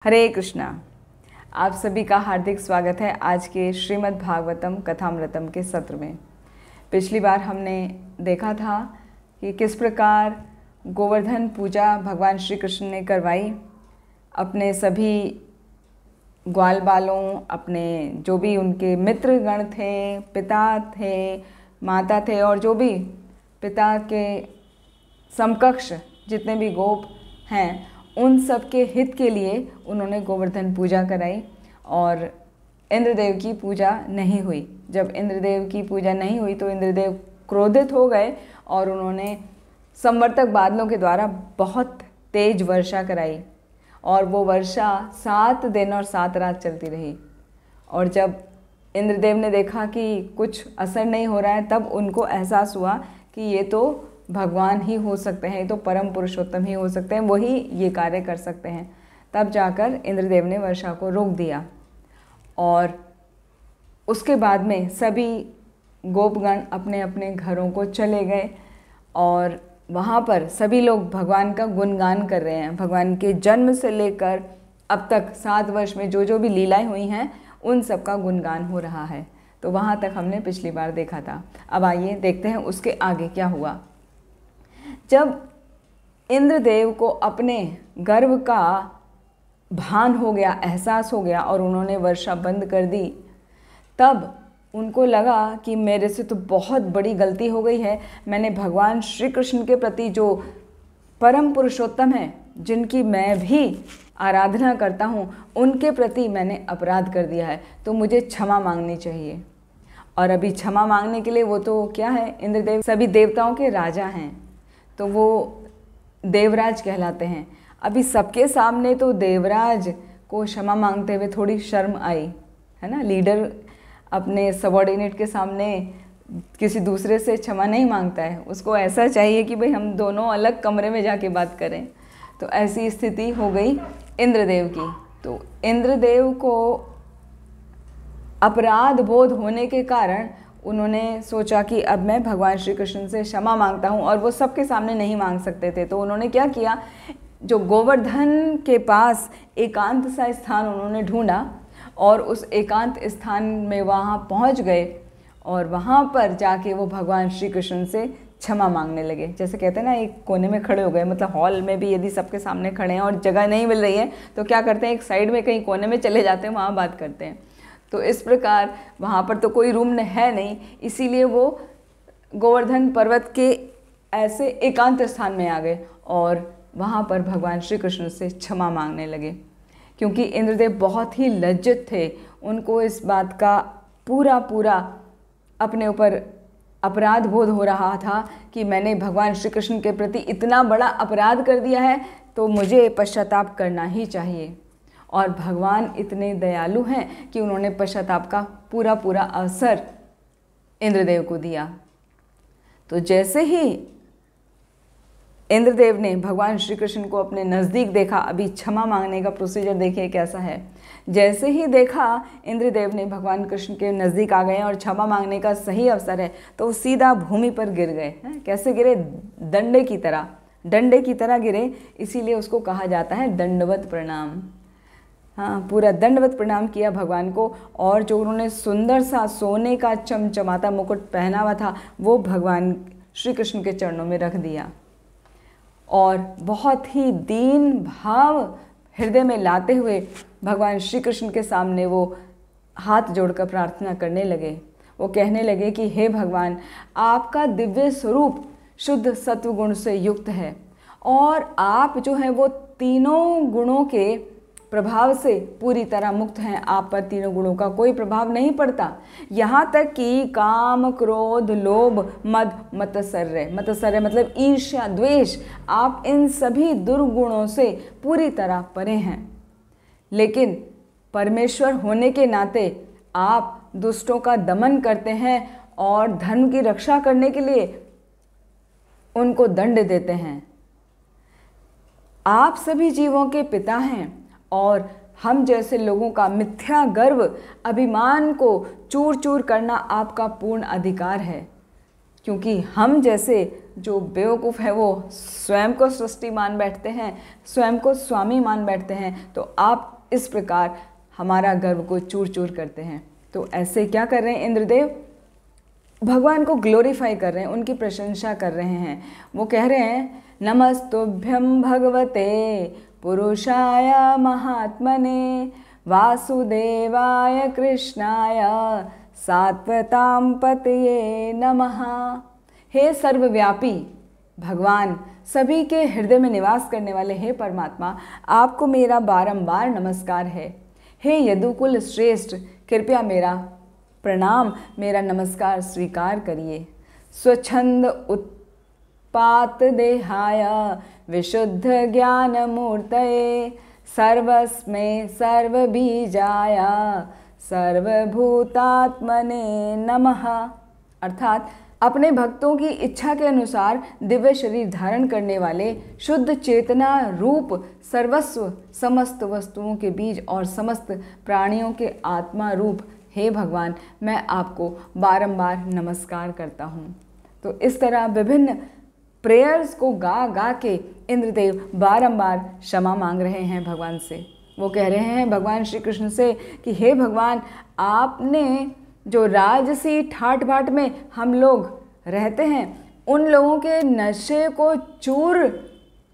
हरे कृष्णा। आप सभी का हार्दिक स्वागत है आज के श्रीमद् भागवतम कथामृतम के सत्र में। पिछली बार हमने देखा था कि किस प्रकार गोवर्धन पूजा भगवान श्री कृष्ण ने करवाई। अपने सभी ग्वाल बालों, अपने जो भी उनके मित्रगण थे, पिता थे, माता थे और जो भी पिता के समकक्ष जितने भी गोप हैं उन सब के हित के लिए उन्होंने गोवर्धन पूजा कराई और इंद्रदेव की पूजा नहीं हुई। जब इंद्रदेव की पूजा नहीं हुई तो इंद्रदेव क्रोधित हो गए और उन्होंने संवर्तक बादलों के द्वारा बहुत तेज वर्षा कराई और वो वर्षा 7 दिन और 7 रात चलती रही। और जब इंद्रदेव ने देखा कि कुछ असर नहीं हो रहा है तब उनको एहसास हुआ कि ये तो भगवान ही हो सकते हैं, तो परम पुरुषोत्तम ही हो सकते हैं, वही ये कार्य कर सकते हैं। तब जाकर इंद्रदेव ने वर्षा को रोक दिया और उसके बाद में सभी गोपगण अपने अपने घरों को चले गए और वहाँ पर सभी लोग भगवान का गुणगान कर रहे हैं। भगवान के जन्म से लेकर अब तक 7 वर्ष में जो जो भी लीलाएं हुई हैं उन सब का गुणगान हो रहा है। तो वहाँ तक हमने पिछली बार देखा था। अब आइए देखते हैं उसके आगे क्या हुआ। जब इंद्रदेव को अपने गर्व का भान हो गया, एहसास हो गया और उन्होंने वर्षा बंद कर दी, तब उनको लगा कि मेरे से तो बहुत बड़ी गलती हो गई है। मैंने भगवान श्री कृष्ण के प्रति जो परम पुरुषोत्तम हैं, जिनकी मैं भी आराधना करता हूँ, उनके प्रति मैंने अपराध कर दिया है, तो मुझे क्षमा मांगनी चाहिए। और अभी क्षमा मांगने के लिए वो तो क्या है, इंद्रदेव सभी देवताओं के राजा हैं, तो वो देवराज कहलाते हैं। अभी सबके सामने तो देवराज को क्षमा मांगते हुए थोड़ी शर्म आई, है ना। लीडर अपने सबॉर्डिनेट के सामने किसी दूसरे से क्षमा नहीं मांगता है, उसको ऐसा चाहिए कि भाई हम दोनों अलग कमरे में जाके बात करें। तो ऐसी स्थिति हो गई इंद्रदेव की। तो इंद्रदेव को अपराध बोध होने के कारण उन्होंने सोचा कि अब मैं भगवान श्री कृष्ण से क्षमा मांगता हूँ, और वो सबके सामने नहीं मांग सकते थे। तो उन्होंने क्या किया, जो गोवर्धन के पास एकांत सा स्थान उन्होंने ढूंढा और उस एकांत स्थान में वहाँ पहुँच गए और वहाँ पर जाके वो भगवान श्री कृष्ण से क्षमा मांगने लगे। जैसे कहते हैं ना, एक कोने में खड़े हो गए। मतलब हॉल में भी यदि सबके सामने खड़े हैं और जगह नहीं मिल रही है तो क्या करते हैं, एक साइड में कहीं कोने में चले जाते हैं, वहाँ बात करते हैं। तो इस प्रकार वहाँ पर तो कोई रूम है नहीं, इसीलिए वो गोवर्धन पर्वत के ऐसे एकांत स्थान में आ गए और वहाँ पर भगवान श्री कृष्ण से क्षमा मांगने लगे। क्योंकि इंद्रदेव बहुत ही लज्जित थे, उनको इस बात का पूरा अपने ऊपर अपराध बोध हो रहा था कि मैंने भगवान श्री कृष्ण के प्रति इतना बड़ा अपराध कर दिया है, तो मुझे पश्चाताप करना ही चाहिए। और भगवान इतने दयालु हैं कि उन्होंने पश्चाताप का पूरा अवसर इंद्रदेव को दिया। तो जैसे ही इंद्रदेव ने भगवान श्री कृष्ण को अपने नज़दीक देखा, अभी क्षमा मांगने का प्रोसीजर देखिए कैसा है। जैसे ही देखा इंद्रदेव ने भगवान कृष्ण के नज़दीक आ गए और क्षमा मांगने का सही अवसर है, तो वो सीधा भूमि पर गिर गए। कैसे गिरे, डंडे की तरह गिरे। इसीलिए उसको कहा जाता है दंडवत प्रणाम। हाँ, पूरा दंडवत प्रणाम किया भगवान को। और जो उन्होंने सुंदर सा सोने का चमचमाता मुकुट पहना हुआ था वो भगवान श्री कृष्ण के चरणों में रख दिया और बहुत ही दीन भाव हृदय में लाते हुए भगवान श्री कृष्ण के सामने वो हाथ जोड़कर प्रार्थना करने लगे। वो कहने लगे कि हे भगवान, आपका दिव्य स्वरूप शुद्ध सत्वगुण से युक्त है और आप जो है वो तीनों गुणों के प्रभाव से पूरी तरह मुक्त हैं। आप पर तीनों गुणों का कोई प्रभाव नहीं पड़ता, यहाँ तक कि काम, क्रोध, लोभ, मद, मत्सर्य मतलब ईर्ष्या, द्वेष, आप इन सभी दुर्गुणों से पूरी तरह परे हैं। लेकिन परमेश्वर होने के नाते आप दुष्टों का दमन करते हैं और धर्म की रक्षा करने के लिए उनको दंड देते हैं। आप सभी जीवों के पिता हैं और हम जैसे लोगों का मिथ्या गर्व, अभिमान को चूर चूर करना आपका पूर्ण अधिकार है। क्योंकि हम जैसे जो बेवकूफ़ है वो स्वयं को सृष्टि मान बैठते हैं, स्वयं को स्वामी मान बैठते हैं, तो आप इस प्रकार हमारा गर्व को चूर चूर करते हैं। तो ऐसे क्या कर रहे हैं इंद्रदेव? भगवान को ग्लोरीफाई कर रहे हैं, उनकी प्रशंसा कर रहे हैं। वो कह रहे हैं नमस्तुभ्यं भगवते पुरुषाय महात्मने वासुदेवाय कृष्णाय सात्वतां पतये नमः। हे सर्वव्यापी भगवान, सभी के हृदय में निवास करने वाले हे परमात्मा, आपको मेरा बारंबार नमस्कार है। हे यदुकुल श्रेष्ठ, कृपया मेरा प्रणाम, मेरा नमस्कार स्वीकार करिए। स्वच्छंद उत्पात देहाय विशुद्ध ज्ञान मूर्तये सर्वस्मै सर्वबीजाय सर्वभूतात्मने नमः। अर्थात अपने भक्तों की इच्छा के अनुसार दिव्य शरीर धारण करने वाले शुद्ध चेतना रूप सर्वस्व, समस्त वस्तुओं के बीज और समस्त प्राणियों के आत्मा रूप हे भगवान, मैं आपको बारंबार नमस्कार करता हूँ। तो इस तरह विभिन्न प्रेयर्स को गा गा के इंद्रदेव बारंबार क्षमा मांग रहे हैं भगवान से। वो कह रहे हैं भगवान श्री कृष्ण से कि हे भगवान, आपने जो राजसी ठाट बाट में हम लोग रहते हैं, उन लोगों के नशे को चूर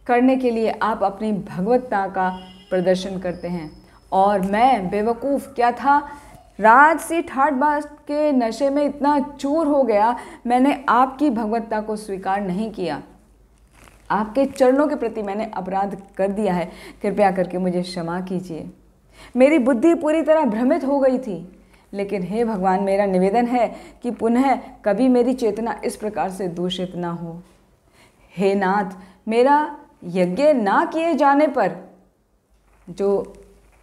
करने के लिए आप अपनी भगवत्ता का प्रदर्शन करते हैं। और मैं बेवकूफ़ क्या था, राजसी ठाट बाट के नशे में इतना चूर हो गया, मैंने आपकी भगवत्ता को स्वीकार नहीं किया, आपके चरणों के प्रति मैंने अपराध कर दिया है, कृपया करके मुझे क्षमा कीजिए। मेरी बुद्धि पूरी तरह भ्रमित हो गई थी, लेकिन हे भगवान, मेरा निवेदन है कि पुनः कभी मेरी चेतना इस प्रकार से दूषित ना हो। हे नाथ, मेरा यज्ञ ना किए जाने पर, जो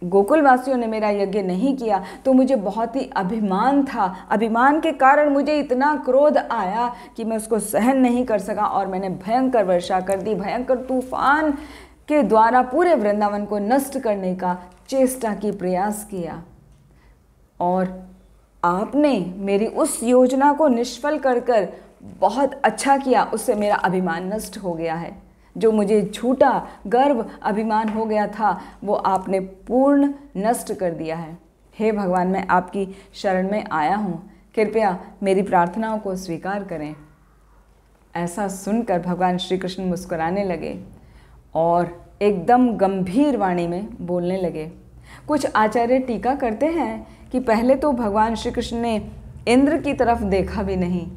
गोकुलवासियों ने मेरा यज्ञ नहीं किया, तो मुझे बहुत ही अभिमान था। अभिमान के कारण मुझे इतना क्रोध आया कि मैं उसको सहन नहीं कर सका और मैंने भयंकर वर्षा कर दी। भयंकर तूफान के द्वारा पूरे वृंदावन को नष्ट करने का चेष्टा की, प्रयास किया। और आपने मेरी उस योजना को निष्फल कर कर बहुत अच्छा किया, उससे मेरा अभिमान नष्ट हो गया है। जो मुझे झूठा गर्व अभिमान हो गया था, वो आपने पूर्ण नष्ट कर दिया है। हे भगवान, मैं आपकी शरण में आया हूँ, कृपया मेरी प्रार्थनाओं को स्वीकार करें। ऐसा सुनकर भगवान श्री कृष्ण मुस्कुराने लगे और एकदम गंभीर वाणी में बोलने लगे। कुछ आचार्य टीका करते हैं कि पहले तो भगवान श्री कृष्ण ने इंद्र की तरफ देखा भी नहीं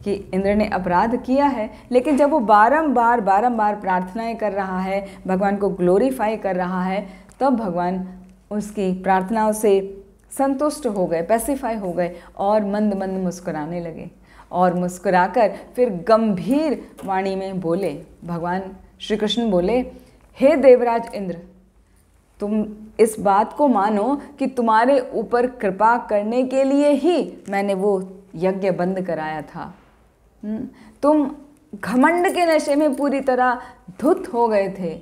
कि इंद्र ने अपराध किया है, लेकिन जब वो बारंबार प्रार्थनाएं कर रहा है, भगवान को ग्लोरीफाई कर रहा है, तब भगवान उसकी प्रार्थनाओं से संतुष्ट हो गए, पैसिफाई हो गए और मंद मंद मुस्कुराने लगे। और मुस्कुराकर फिर गंभीर वाणी में बोले, भगवान श्री कृष्ण बोले, हे देवराज इंद्र, तुम इस बात को मानो कि तुम्हारे ऊपर कृपा करने के लिए ही मैंने वो यज्ञ बंद कराया था। तुम घमंड के नशे में पूरी तरह धुत हो गए थे,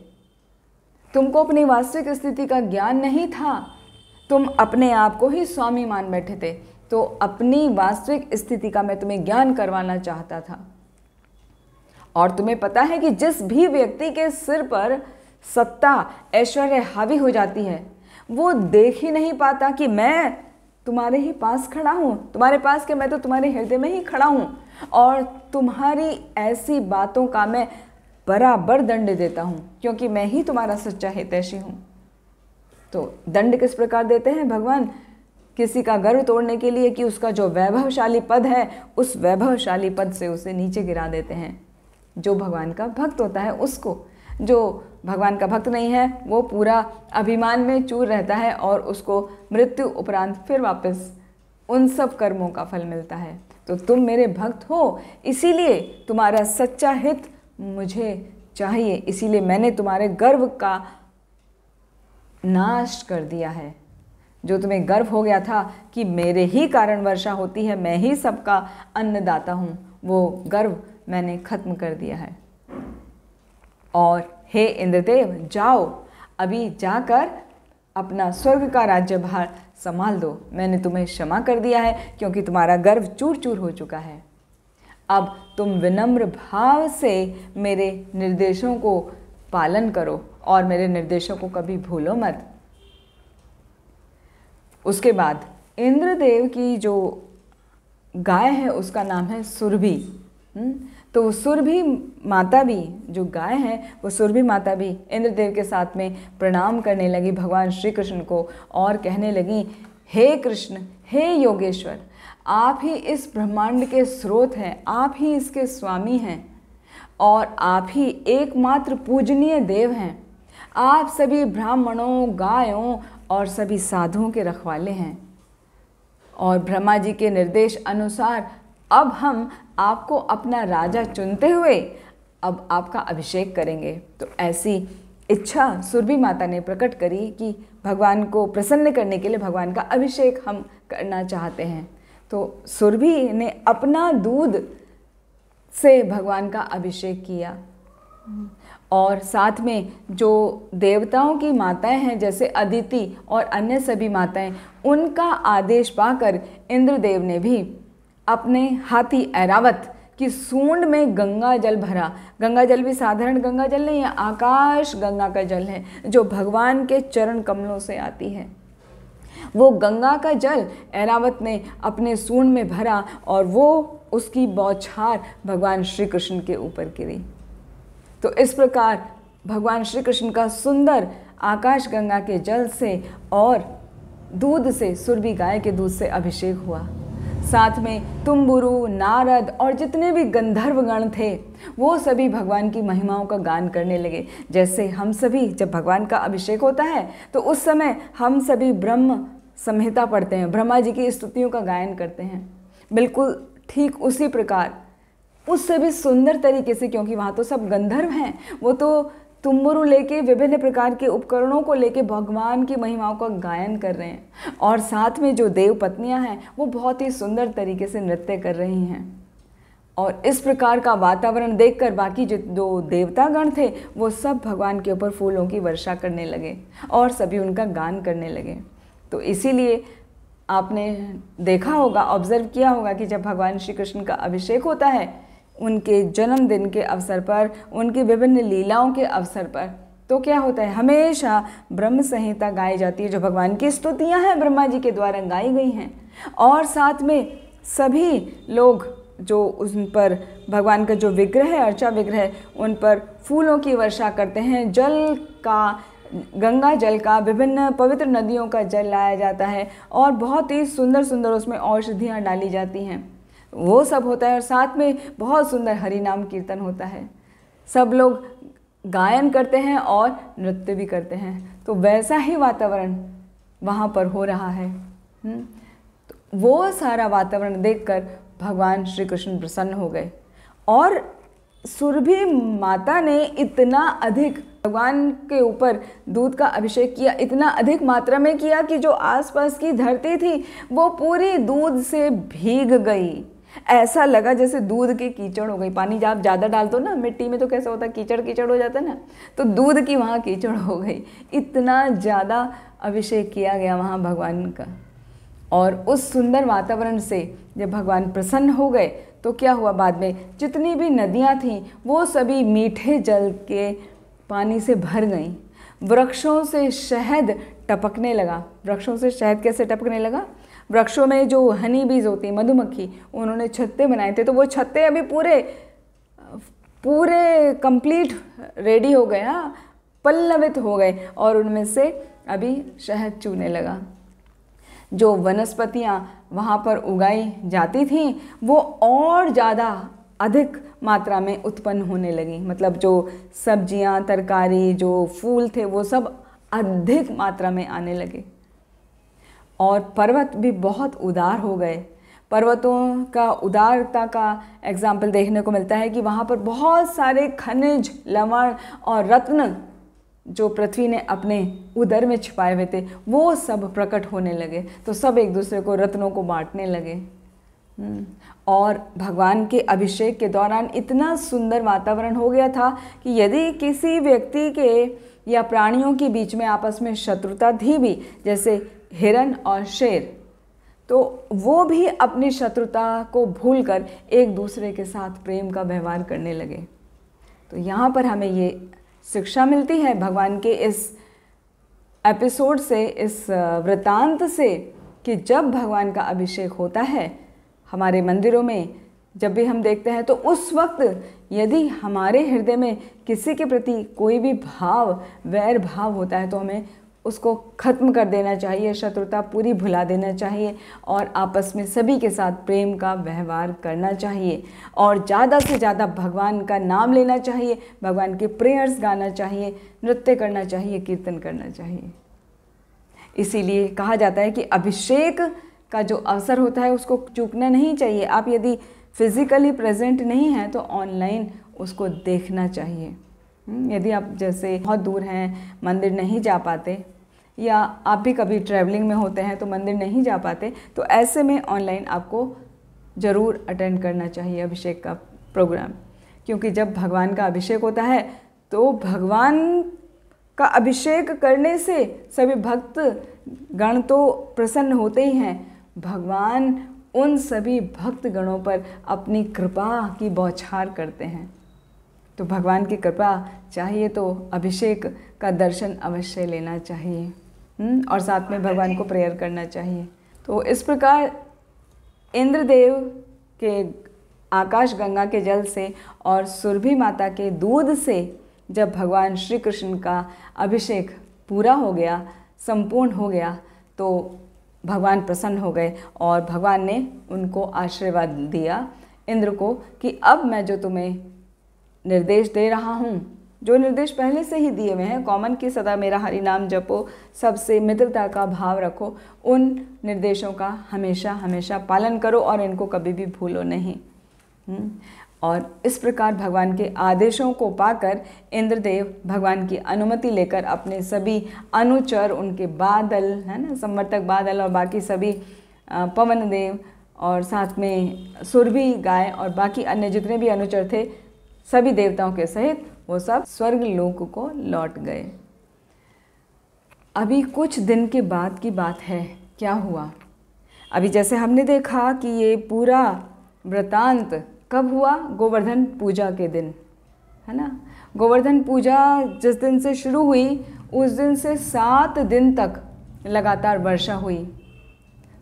तुमको अपनी वास्तविक स्थिति का ज्ञान नहीं था, तुम अपने आप को ही स्वामी मान बैठे थे। तो अपनी वास्तविक स्थिति का मैं तुम्हें ज्ञान करवाना चाहता था। और तुम्हें पता है कि जिस भी व्यक्ति के सिर पर सत्ता ऐश्वर्य हावी हो जाती है, वो देख ही नहीं पाता कि मैं तुम्हारे ही पास खड़ा हूँ, तुम्हारे पास के मैं तो तुम्हारे हृदय में ही खड़ा हूँ, और तुम्हारी ऐसी बातों का मैं बराबर दंड देता हूँ, क्योंकि मैं ही तुम्हारा सच्चा हितैषी हूँ। तो दंड किस प्रकार देते हैं भगवान? किसी का गर्व तोड़ने के लिए कि उसका जो वैभवशाली पद है, उस वैभवशाली पद से उसे नीचे गिरा देते हैं। जो भगवान का भक्त होता है उसको, जो भगवान का भक्त नहीं है, वो पूरा अभिमान में चूर रहता है और उसको मृत्यु उपरांत फिर वापस उन सब कर्मों का फल मिलता है। तो तुम मेरे भक्त हो, इसीलिए तुम्हारा सच्चा हित मुझे चाहिए, इसीलिए मैंने तुम्हारे गर्व का नाश कर दिया है। जो तुम्हें गर्व हो गया था कि मेरे ही कारण वर्षा होती है, मैं ही सबका अन्नदाता हूँ, वो गर्व मैंने खत्म कर दिया है। और हे इंद्रदेव, जाओ अभी जाकर अपना स्वर्ग का राज्यभार संभाल दो। मैंने तुम्हें क्षमा कर दिया है क्योंकि तुम्हारा गर्व चूर चूर हो चुका है। अब तुम विनम्र भाव से मेरे निर्देशों को पालन करो और मेरे निर्देशों को कभी भूलो मत। उसके बाद इंद्रदेव की जो गाय है उसका नाम है सुरभि। तो वो सुरभि माता भी, जो गाय है वो सुरभि माता भी इंद्रदेव के साथ में प्रणाम करने लगी भगवान श्री कृष्ण को और कहने लगी, हे कृष्ण, हे योगेश्वर, आप ही इस ब्रह्मांड के स्रोत हैं, आप ही इसके स्वामी हैं और आप ही एकमात्र पूजनीय देव हैं। आप सभी ब्राह्मणों, गायों और सभी साधुओं के रखवाले हैं और ब्रह्मा जी के निर्देश अनुसार अब हम आपको अपना राजा चुनते हुए अब आपका अभिषेक करेंगे। तो ऐसी इच्छा सुरभि माता ने प्रकट करी कि भगवान को प्रसन्न करने के लिए भगवान का अभिषेक हम करना चाहते हैं। तो सुरभि ने अपना दूध से भगवान का अभिषेक किया और साथ में जो देवताओं की माताएं हैं जैसे अदिति और अन्य सभी माताएं, उनका आदेश पाकर इंद्रदेव ने भी अपने हाथी ऐरावत की सूंड में गंगा जल भरा। गंगा जल भी साधारण गंगा जल नहीं है, आकाश गंगा का जल है जो भगवान के चरण कमलों से आती है। वो गंगा का जल ऐरावत ने अपने सूंड में भरा और वो उसकी बौछार भगवान श्री कृष्ण के ऊपर गिरी। तो इस प्रकार भगवान श्री कृष्ण का सुंदर आकाश गंगा के जल से और दूध से, सुरभि गाय के दूध से अभिषेक हुआ। साथ में तुम्बुरु, नारद और जितने भी गंधर्वगण थे वो सभी भगवान की महिमाओं का गान करने लगे। जैसे हम सभी जब भगवान का अभिषेक होता है तो उस समय हम सभी ब्रह्म संहिता पढ़ते हैं, ब्रह्मा जी की स्तुतियों का गायन करते हैं। बिल्कुल ठीक उसी प्रकार, उससे भी सुंदर तरीके से, क्योंकि वहाँ तो सब गंधर्व हैं, वो तो तुम्बुरु लेके विभिन्न प्रकार के उपकरणों को लेके भगवान की महिमाओं का गायन कर रहे हैं और साथ में जो देव पत्नियां हैं वो बहुत ही सुंदर तरीके से नृत्य कर रही हैं। और इस प्रकार का वातावरण देखकर बाकी जो देवतागण थे वो सब भगवान के ऊपर फूलों की वर्षा करने लगे और सभी उनका गान करने लगे। तो इसीलिए आपने देखा होगा, ऑब्जर्व किया होगा कि जब भगवान श्री कृष्ण का अभिषेक होता है, उनके जन्मदिन के अवसर पर, उनकी विभिन्न लीलाओं के अवसर पर, तो क्या होता है, हमेशा ब्रह्म संहिता गाई जाती है जो भगवान की स्तुतियां हैं, ब्रह्मा जी के द्वारा गाई गई हैं। और साथ में सभी लोग जो उन पर भगवान का जो विग्रह है, अर्चा विग्रह है, उन पर फूलों की वर्षा करते हैं। जल का, गंगा जल का, विभिन्न पवित्र नदियों का जल लाया जाता है और बहुत ही सुंदर सुंदर उसमें औषधियाँ डाली जाती हैं, वो सब होता है। और साथ में बहुत सुंदर हरि नाम कीर्तन होता है, सब लोग गायन करते हैं और नृत्य भी करते हैं। तो वैसा ही वातावरण वहाँ पर हो रहा है। तो वो सारा वातावरण देखकर भगवान श्री कृष्ण प्रसन्न हो गए और सुरभि माता ने इतना अधिक भगवान के ऊपर दूध का अभिषेक किया, इतना अधिक मात्रा में किया कि जो आसपास की धरती थी वो पूरी दूध से भीग गई। ऐसा लगा जैसे दूध की कीचड़ हो गई। पानी जब आप ज़्यादा डाल दो ना मिट्टी में तो कैसा होता है, कीचड़ कीचड़ हो जाता है ना, तो दूध की वहाँ कीचड़ हो गई। इतना ज़्यादा अभिषेक किया गया वहाँ भगवान का। और उस सुंदर वातावरण से जब भगवान प्रसन्न हो गए तो क्या हुआ, बाद में जितनी भी नदियाँ थीं वो सभी मीठे जल के पानी से भर गईं। वृक्षों से शहद टपकने लगा। वृक्षों से शहद कैसे टपकने लगा, वृक्षों में जो हनी बीज होती है, मधुमक्खी, उन्होंने छत्ते बनाए थे, तो वो छत्ते अभी पूरे कंप्लीट रेडी हो गए, पल्लवित हो गए और उनमें से अभी शहद चूने लगा। जो वनस्पतियाँ वहाँ पर उगाई जाती थीं वो और ज़्यादा अधिक मात्रा में उत्पन्न होने लगी। मतलब जो सब्जियाँ, तरकारी, जो फूल थे वो सब अधिक मात्रा में आने लगे और पर्वत भी बहुत उदार हो गए। पर्वतों का उदारता का एग्जाम्पल देखने को मिलता है कि वहाँ पर बहुत सारे खनिज, लवण और रत्न जो पृथ्वी ने अपने उदर में छिपाए हुए थे वो सब प्रकट होने लगे। तो सब एक दूसरे को रत्नों को बांटने लगे। और भगवान के अभिषेक के दौरान इतना सुंदर वातावरण हो गया था कि यदि किसी व्यक्ति के या प्राणियों के बीच में आपस में शत्रुता थी भी, जैसे हिरण और शेर, तो वो भी अपनी शत्रुता को भूलकर एक दूसरे के साथ प्रेम का व्यवहार करने लगे। तो यहाँ पर हमें ये शिक्षा मिलती है भगवान के इस एपिसोड से, इस वृतांत से, कि जब भगवान का अभिषेक होता है हमारे मंदिरों में, जब भी हम देखते हैं, तो उस वक्त यदि हमारे हृदय में किसी के प्रति कोई भी भाव, वैर भाव होता है, तो हमें उसको ख़त्म कर देना चाहिए, शत्रुता पूरी भुला देना चाहिए और आपस में सभी के साथ प्रेम का व्यवहार करना चाहिए और ज़्यादा से ज़्यादा भगवान का नाम लेना चाहिए, भगवान के प्रेयर्स गाना चाहिए, नृत्य करना चाहिए, कीर्तन करना चाहिए। इसीलिए कहा जाता है कि अभिषेक का जो अवसर होता है उसको चूकना नहीं चाहिए। आप यदि फिज़िकली प्रेजेंट नहीं हैं तो ऑनलाइन उसको देखना चाहिए। यदि आप जैसे बहुत दूर हैं, मंदिर नहीं जा पाते, या आप भी कभी ट्रैवलिंग में होते हैं तो मंदिर नहीं जा पाते, तो ऐसे में ऑनलाइन आपको ज़रूर अटेंड करना चाहिए अभिषेक का प्रोग्राम। क्योंकि जब भगवान का अभिषेक होता है तो भगवान का अभिषेक करने से सभी भक्त गण तो प्रसन्न होते ही हैं, भगवान उन सभी भक्त गणों पर अपनी कृपा की बौछार करते हैं। तो भगवान की कृपा चाहिए तो अभिषेक का दर्शन अवश्य लेना चाहिए और साथ में भगवान को प्रेयर करना चाहिए। तो इस प्रकार इंद्रदेव के आकाश गंगा के जल से और सुरभि माता के दूध से जब भगवान श्री कृष्ण का अभिषेक पूरा हो गया, संपूर्ण हो गया, तो भगवान प्रसन्न हो गए और भगवान ने उनको आशीर्वाद दिया इंद्र को कि अब मैं जो तुम्हें निर्देश दे रहा हूँ, जो निर्देश पहले से ही दिए हुए हैं, कॉमन की सदा मेरा हरि नाम जपो, सबसे मित्रता का भाव रखो, उन निर्देशों का हमेशा हमेशा पालन करो और इनको कभी भी भूलो नहीं। और इस प्रकार भगवान के आदेशों को पाकर इंद्रदेव भगवान की अनुमति लेकर अपने सभी अनुचर, उनके बादल है ना, संवर्तक बादल और बाकी सभी पवन देव और साथ में सुरभि गाय और बाकी अन्य जितने भी अनुचर थे, सभी देवताओं के सहित वो सब स्वर्ग लोक को लौट गए। अभी कुछ दिन के बाद की बात है, क्या हुआ? अभी जैसे हमने देखा कि ये पूरा वृतांत कब हुआ? गोवर्धन पूजा के दिन, है ना। गोवर्धन पूजा जिस दिन से शुरू हुई उस दिन से 7 दिन तक लगातार वर्षा हुई।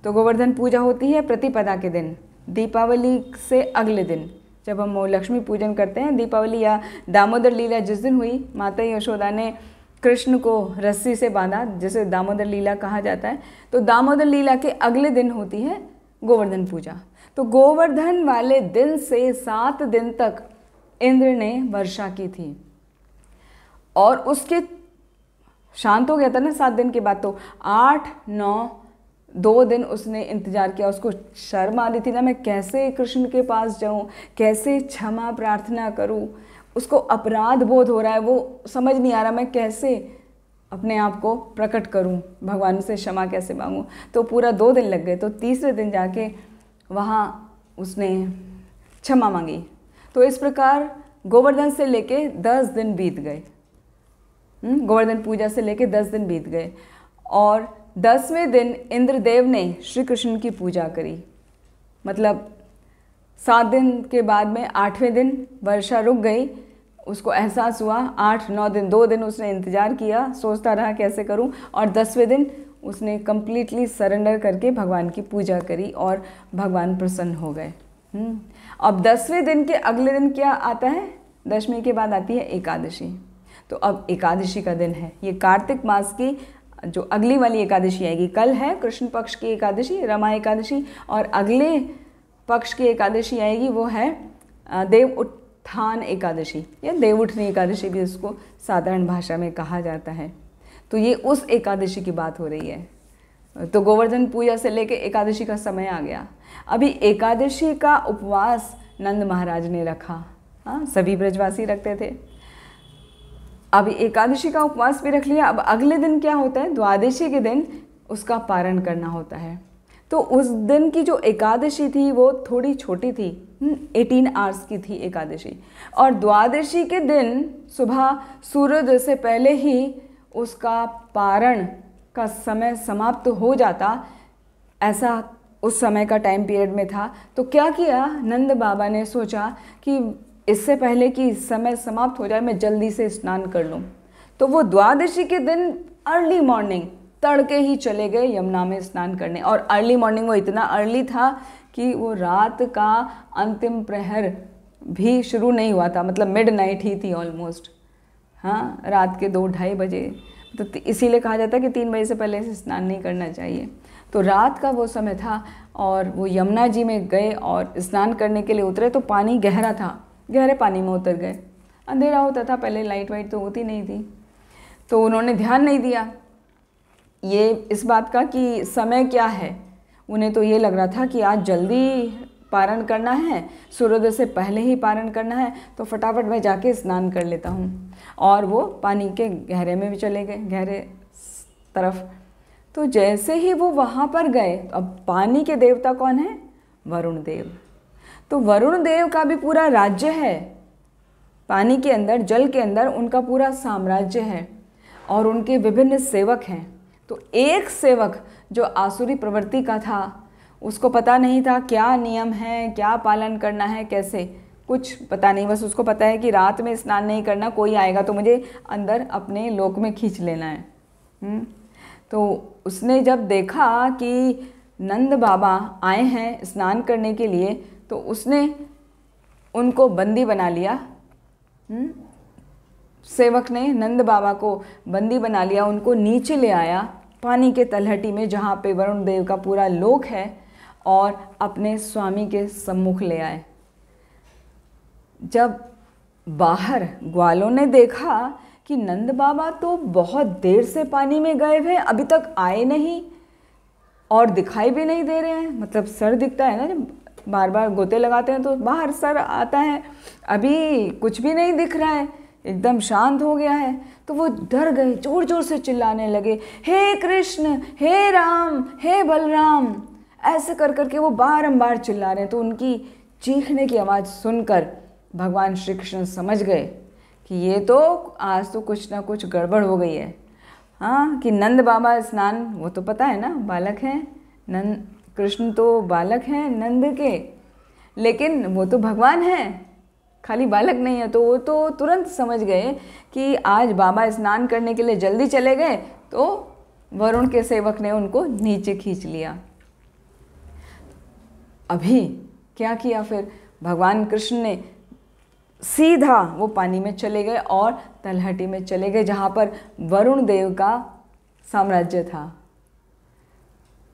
तो गोवर्धन पूजा होती है प्रतिपदा के दिन, दीपावली से अगले दिन, जब हम लक्ष्मी पूजन करते हैं। दीपावली या दामोदर लीला जिस दिन हुई, माता यशोदा ने कृष्ण को रस्सी से बांधा, जिसे दामोदर लीला कहा जाता है, तो दामोदर लीला के अगले दिन होती है गोवर्धन पूजा। तो गोवर्धन वाले दिन से 7 दिन तक इंद्र ने वर्षा की थी और उसके शांत हो गया था ना 7 दिन के बाद। तो 8, 9, 2 दिन उसने इंतज़ार किया। उसको शर्म आ रही थी ना, मैं कैसे कृष्ण के पास जाऊं, कैसे क्षमा प्रार्थना करूं। उसको अपराध बोध हो रहा है, वो समझ नहीं आ रहा मैं कैसे अपने आप को प्रकट करूं, भगवान से क्षमा कैसे मांगूं। तो पूरा 2 दिन लग गए। तो तीसरे दिन जाके वहाँ उसने क्षमा मांगी। तो इस प्रकार गोवर्धन से लेके 10 दिन बीत गए। गोवर्धन पूजा से लेके 10 दिन बीत गए और 10वें दिन इंद्रदेव ने श्री कृष्ण की पूजा करी। मतलब 7 दिन के बाद में 8वें दिन वर्षा रुक गई। उसको एहसास हुआ, 8, 9 दिन, 2 दिन उसने इंतज़ार किया, सोचता रहा कैसे करूं, और 10वें दिन उसने कम्प्लीटली सरेंडर करके भगवान की पूजा करी और भगवान प्रसन्न हो गए। अब 10वें दिन के अगले दिन क्या आता है? दशमी के बाद आती है एकादशी। तो अब एकादशी का दिन है, ये कार्तिक मास की जो अगली वाली एकादशी आएगी। कल है कृष्ण पक्ष की एकादशी, रमा एकादशी, और अगले पक्ष की एकादशी आएगी, वो है देव उत्थान एकादशी या देव उठनी एकादशी भी इसको साधारण भाषा में कहा जाता है। तो ये उस एकादशी की बात हो रही है। तो गोवर्धन पूजा से लेके एकादशी का समय आ गया। अभी एकादशी का उपवास नंद महाराज ने रखा, हाँ, सभी ब्रजवासी रखते थे। अभी एकादशी का उपवास भी रख लिया। अब अगले दिन क्या होता है? द्वादशी के दिन उसका पारण करना होता है। तो उस दिन की जो एकादशी थी वो थोड़ी छोटी थी, 18 आवर्स की थी एकादशी, और द्वादशी के दिन सुबह सूर्योदय से पहले ही उसका पारण का समय समाप्त हो जाता, ऐसा उस समय का टाइम पीरियड में था। तो क्या किया, नंद बाबा ने सोचा कि इससे पहले कि समय समाप्त हो जाए मैं जल्दी से स्नान कर लूँ। तो वो द्वादशी के दिन अर्ली मॉर्निंग तड़के ही चले गए यमुना में स्नान करने। और अर्ली मॉर्निंग वो इतना अर्ली था कि वो रात का अंतिम प्रहर भी शुरू नहीं हुआ था, मतलब मिड नाइट ही थी ऑलमोस्ट। हाँ, रात के 2-2:30 बजे। तो इसीलिए कहा जाता है कि 3 बजे से पहले से स्नान नहीं करना चाहिए। तो रात का वो समय था और वो यमुना जी में गए और स्नान करने के लिए उतरे। तो पानी गहरा था, गहरे पानी में उतर गए। अंधेरा होता था, पहले लाइट वाइट तो होती नहीं थी, तो उन्होंने ध्यान नहीं दिया ये इस बात का कि समय क्या है। उन्हें तो ये लग रहा था कि आज जल्दी पारण करना है, सूर्योदय से पहले ही पारण करना है, तो फटाफट मैं जाके स्नान कर लेता हूँ। और वो पानी के गहरे में भी चले गए, गहरे तरफ। तो जैसे ही वो वहाँ पर गए, अब पानी के देवता कौन है, वरुण देव। तो वरुण देव का भी पूरा राज्य है पानी के अंदर, जल के अंदर उनका पूरा साम्राज्य है और उनके विभिन्न सेवक हैं। तो एक सेवक जो आसुरी प्रवृत्ति का था, उसको पता नहीं था क्या नियम है, क्या पालन करना है, कैसे, कुछ पता नहीं। बस उसको पता है कि रात में स्नान नहीं करना, कोई आएगा तो मुझे अंदर अपने लोक में खींच लेना है। तो उसने जब देखा कि नंद बाबा आए हैं स्नान करने के लिए, तो उसने उनको बंदी बना लिया। सेवक ने नंद बाबा को बंदी बना लिया, उनको नीचे ले आया पानी के तलहटी में जहाँ पे वरुण देव का पूरा लोक है, और अपने स्वामी के सम्मुख ले आए। जब बाहर ग्वालों ने देखा कि नंद बाबा तो बहुत देर से पानी में गए हुए, अभी तक आए नहीं और दिखाई भी नहीं दे रहे हैं। मतलब सर दिखता है ना, जब बार बार गोते लगाते हैं तो बाहर सर आता है, अभी कुछ भी नहीं दिख रहा है, एकदम शांत हो गया है। तो वो डर गए, जोर जोर से चिल्लाने लगे, हे कृष्ण, हे राम, हे बलराम, ऐसे कर करके वो बारंबार चिल्ला रहे हैं। तो उनकी चीखने की आवाज़ सुनकर भगवान श्री कृष्ण समझ गए कि ये तो आज तो कुछ ना कुछ गड़बड़ हो गई है। हाँ, कि नंद बाबा स्नान, वो तो पता है ना, बालक हैं, नंद कृष्ण तो बालक हैं नंद के, लेकिन वो तो भगवान हैं, खाली बालक नहीं है। तो वो तो तुरंत समझ गए कि आज बाबा स्नान करने के लिए जल्दी चले गए, तो वरुण के सेवक ने उनको नीचे खींच लिया। अभी क्या किया फिर, भगवान कृष्ण ने सीधा वो पानी में चले गए और तलहटी में चले गए जहाँ पर वरुण देव का साम्राज्य था।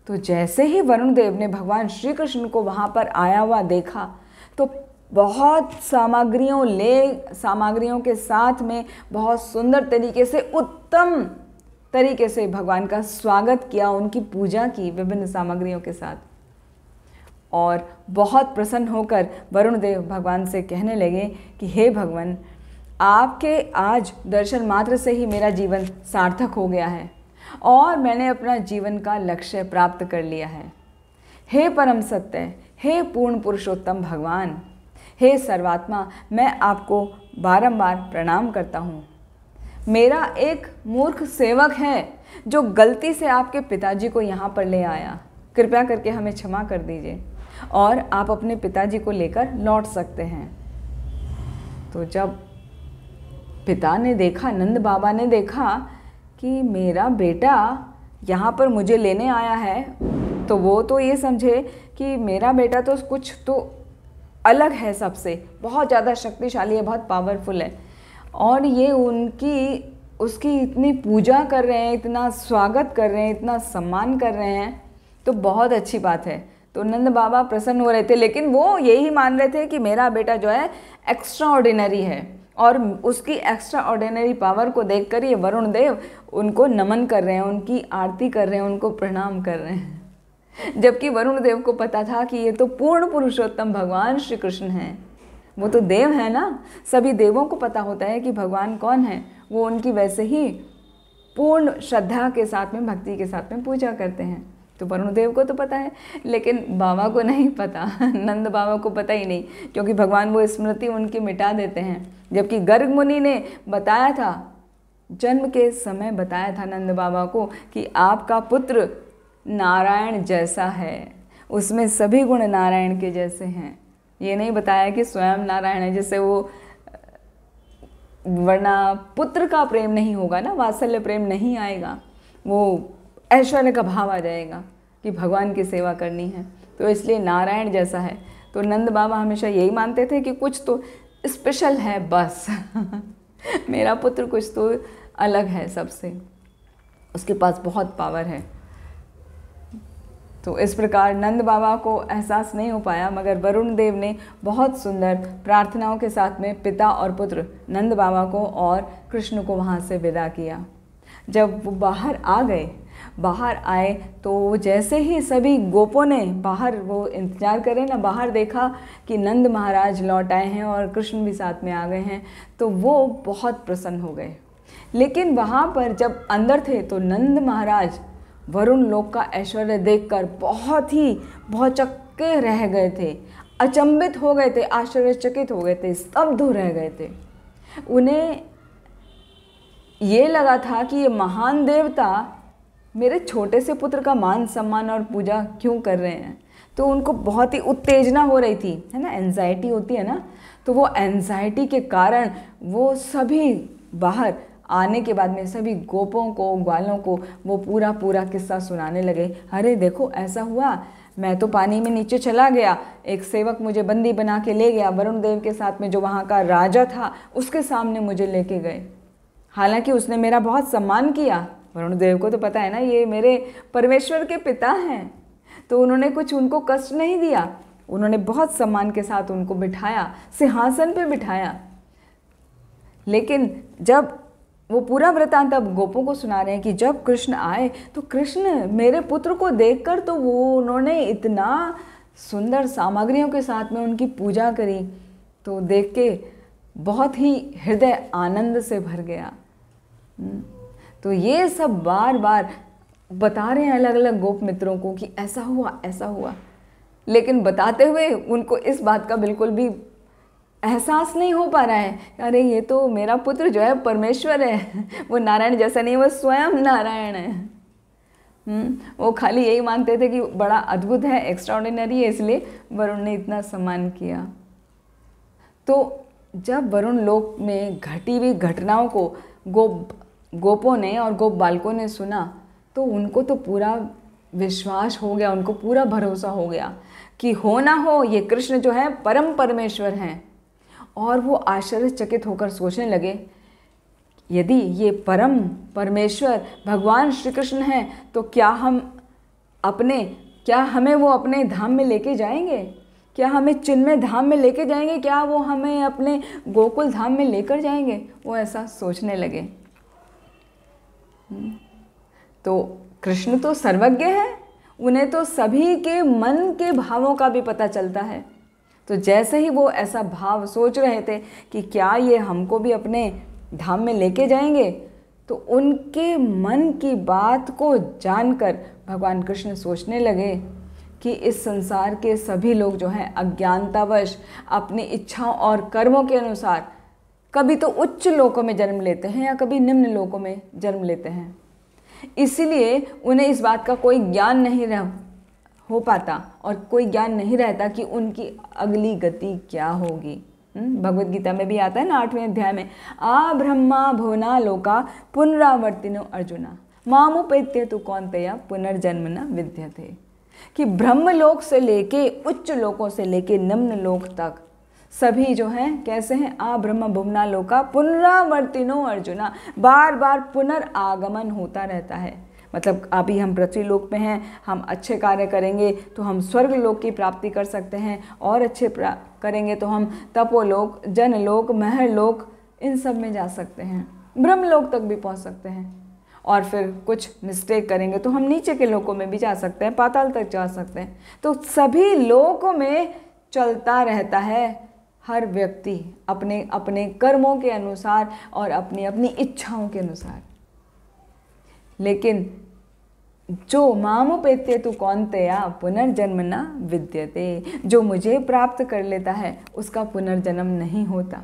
तो जैसे ही वरुण देव ने भगवान श्री कृष्ण को वहाँ पर आया हुआ देखा, तो बहुत सामग्रियों के साथ में बहुत सुंदर तरीके से, उत्तम तरीके से भगवान का स्वागत किया, उनकी पूजा की विभिन्न सामग्रियों के साथ। और बहुत प्रसन्न होकर वरुण देव भगवान से कहने लगे कि हे भगवान, आपके आज दर्शन मात्र से ही मेरा जीवन सार्थक हो गया है और मैंने अपना जीवन का लक्ष्य प्राप्त कर लिया है। हे परम सत्य, हे पूर्ण पुरुषोत्तम भगवान, हे सर्वात्मा, मैं आपको बारंबार प्रणाम करता हूँ। मेरा एक मूर्ख सेवक है जो गलती से आपके पिताजी को यहाँ पर ले आया, कृपया करके हमें क्षमा कर दीजिए और आप अपने पिताजी को लेकर लौट सकते हैं। तो जब पिता ने देखा, नंद बाबा ने देखा कि मेरा बेटा यहाँ पर मुझे लेने आया है, तो वो तो ये समझे कि मेरा बेटा तो कुछ तो अलग है, सबसे बहुत ज़्यादा शक्तिशाली है, बहुत पावरफुल है, और ये उसकी इतनी पूजा कर रहे हैं, इतना स्वागत कर रहे हैं, इतना सम्मान कर रहे हैं, तो बहुत अच्छी बात है। तो नंद बाबा प्रसन्न हो रहे थे, लेकिन वो यही मान रहे थे कि मेरा बेटा जो है एक्स्ट्रा ऑर्डिनरी है, और उसकी एक्स्ट्रा ऑर्डिनरी पावर को देखकर ये वरुण देव उनको नमन कर रहे हैं, उनकी आरती कर रहे हैं, उनको प्रणाम कर रहे हैं। जबकि वरुण देव को पता था कि ये तो पूर्ण पुरुषोत्तम भगवान श्री कृष्ण हैं, वो तो देव है ना, सभी देवों को पता होता है कि भगवान कौन है। वो उनकी वैसे ही पूर्ण श्रद्धा के साथ में, भक्ति के साथ में पूजा करते हैं। तो वरुण देव को तो पता है, लेकिन बाबा को नहीं पता, नंद बाबा को पता ही नहीं, क्योंकि भगवान वो स्मृति उनकी मिटा देते हैं। जबकि गर्ग मुनि ने बताया था, जन्म के समय बताया था नंद बाबा को कि आपका पुत्र नारायण जैसा है, उसमें सभी गुण नारायण के जैसे हैं। ये नहीं बताया कि स्वयं नारायण है, जैसे वो, वरना पुत्र का प्रेम नहीं होगा ना, वात्सल्य प्रेम नहीं आएगा, वो ऐश्वर्य का भाव आ जाएगा कि भगवान की सेवा करनी है। तो इसलिए नारायण जैसा है। तो नंद बाबा हमेशा यही मानते थे कि कुछ तो स्पेशल है बस मेरा पुत्र कुछ तो अलग है सबसे, उसके पास बहुत पावर है। तो इस प्रकार नंद बाबा को एहसास नहीं हो पाया, मगर वरुण देव ने बहुत सुंदर प्रार्थनाओं के साथ में पिता और पुत्र नंद बाबा को और कृष्ण को वहाँ से विदा किया। जब वो बाहर आ गए, बाहर आए तो जैसे ही सभी गोपों ने बाहर, वो इंतजार करें ना, बाहर देखा कि नंद महाराज लौट आए हैं और कृष्ण भी साथ में आ गए हैं, तो वो बहुत प्रसन्न हो गए। लेकिन वहाँ पर जब अंदर थे तो नंद महाराज वरुण लोक का ऐश्वर्य देखकर बहुत ही भौचक्के रह गए थे, अचंभित हो गए थे, आश्चर्यचकित हो गए थे, स्तब्ध रह गए थे। उन्हें ये लगा था कि ये महान देवता मेरे छोटे से पुत्र का मान सम्मान और पूजा क्यों कर रहे हैं। तो उनको बहुत ही उत्तेजना हो रही थी, है ना, एंजाइटी होती है ना, तो वो एंजाइटी के कारण वो सभी बाहर आने के बाद में सभी गोपों को, ग्वालों को वो पूरा किस्सा सुनाने लगे। अरे देखो ऐसा हुआ, मैं तो पानी में नीचे चला गया, एक सेवक मुझे बंदी बना के ले गया, वरुण देव के साथ में जो वहाँ का राजा था उसके सामने मुझे लेके गए। हालांकि उसने मेरा बहुत सम्मान किया, वरुण देव को तो पता है ना ये मेरे परमेश्वर के पिता हैं, तो उन्होंने कुछ उनको कष्ट नहीं दिया, उन्होंने बहुत सम्मान के साथ उनको बिठाया, सिंहासन पे बिठाया। लेकिन जब वो पूरा वृतांत अब गोपों को सुना रहे हैं कि जब कृष्ण आए तो कृष्ण मेरे पुत्र को देखकर तो वो उन्होंने इतना सुंदर सामग्रियों के साथ में उनकी पूजा करी, तो देख के बहुत ही हृदय आनंद से भर गया। तो ये सब बार बार बता रहे हैं अलग अलग गोप मित्रों को कि ऐसा हुआ ऐसा हुआ, लेकिन बताते हुए उनको इस बात का बिल्कुल भी एहसास नहीं हो पा रहा है, अरे ये तो मेरा पुत्र जो है परमेश्वर है, वो नारायण जैसा नहीं, वो स्वयं नारायण है। वो खाली यही मानते थे कि बड़ा अद्भुत है, एक्स्ट्राऑर्डिनरी है, इसलिए वरुण ने इतना सम्मान किया। तो जब वरुण लोक में घटी हुई घटनाओं को गोपों ने और गोप बालकों ने सुना तो उनको तो पूरा विश्वास हो गया, उनको पूरा भरोसा हो गया कि हो ना हो ये कृष्ण जो है परम परमेश्वर हैं। और वो आश्चर्यचकित होकर सोचने लगे, यदि ये परम परमेश्वर भगवान श्री कृष्ण हैं तो क्या हमें वो अपने धाम में लेके जाएंगे, क्या हमें चिन्मय धाम में लेके जाएंगे, क्या वो हमें अपने गोकुल धाम में लेकर जाएंगे। वो ऐसा सोचने लगे। तो कृष्ण तो सर्वज्ञ है, उन्हें तो सभी के मन के भावों का भी पता चलता है। तो जैसे ही वो ऐसा भाव सोच रहे थे कि क्या ये हमको भी अपने धाम में लेके जाएंगे, तो उनके मन की बात को जानकर भगवान कृष्ण सोचने लगे कि इस संसार के सभी लोग जो हैं अज्ञानतावश अपनी इच्छाओं और कर्मों के अनुसार कभी तो उच्च लोकों में जन्म लेते हैं या कभी निम्न लोकों में जन्म लेते हैं। इसीलिए उन्हें इस बात का कोई ज्ञान नहीं हो पाता और कोई ज्ञान नहीं रहता कि उनकी अगली गति क्या होगी। भगवद गीता में भी आता है ना 8वें अध्याय में, आ ब्रह्मा भुवना लोका पुनरावर्तिनो अर्जुना मामुपेत्य तु कौन्तेय पुनर्जन्म न विद्यते। कि ब्रह्मलोक से लेके उच्च लोकों से लेके निम्न लोक तक सभी जो हैं कैसे हैं, आ ब्रह्म भुवना लोका पुनरावर्तिनो अर्जुना, बार बार पुनर्आगमन होता रहता है। मतलब अभी हम पृथ्वी लोक में हैं, हम अच्छे कार्य करेंगे तो हम स्वर्ग लोक की प्राप्ति कर सकते हैं, और अच्छे करेंगे तो हम तपोलोक, जनलोक, महरलोक इन सब में जा सकते हैं, ब्रह्मलोक तक भी पहुंच सकते हैं। और फिर कुछ मिस्टेक करेंगे तो हम नीचे के लोकों में भी जा सकते हैं, पाताल तक जा सकते हैं। तो सभी लोकों में चलता रहता है हर व्यक्ति अपने अपने कर्मों के अनुसार और अपनी अपनी इच्छाओं के अनुसार। लेकिन जो मामुपेत्य तु कौन्तेय पुनर्जन्म न विद्यते, जो मुझे प्राप्त कर लेता है उसका पुनर्जन्म नहीं होता।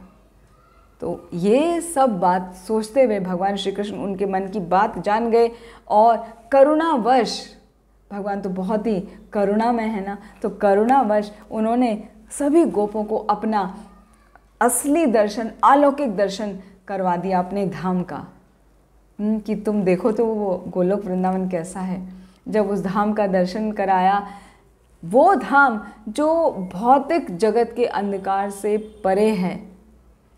तो ये सब बात सोचते हुए भगवान श्री कृष्ण उनके मन की बात जान गए और करुणावश भगवान तो बहुत ही करुणामय है ना, तो करुणावश उन्होंने सभी गोपों को अपना असली दर्शन, अलौकिक दर्शन करवा दिया अपने धाम का। कि तुम देखो तो वो गोलोक वृंदावन कैसा है। जब उस धाम का दर्शन कराया, वो धाम जो भौतिक जगत के अंधकार से परे है,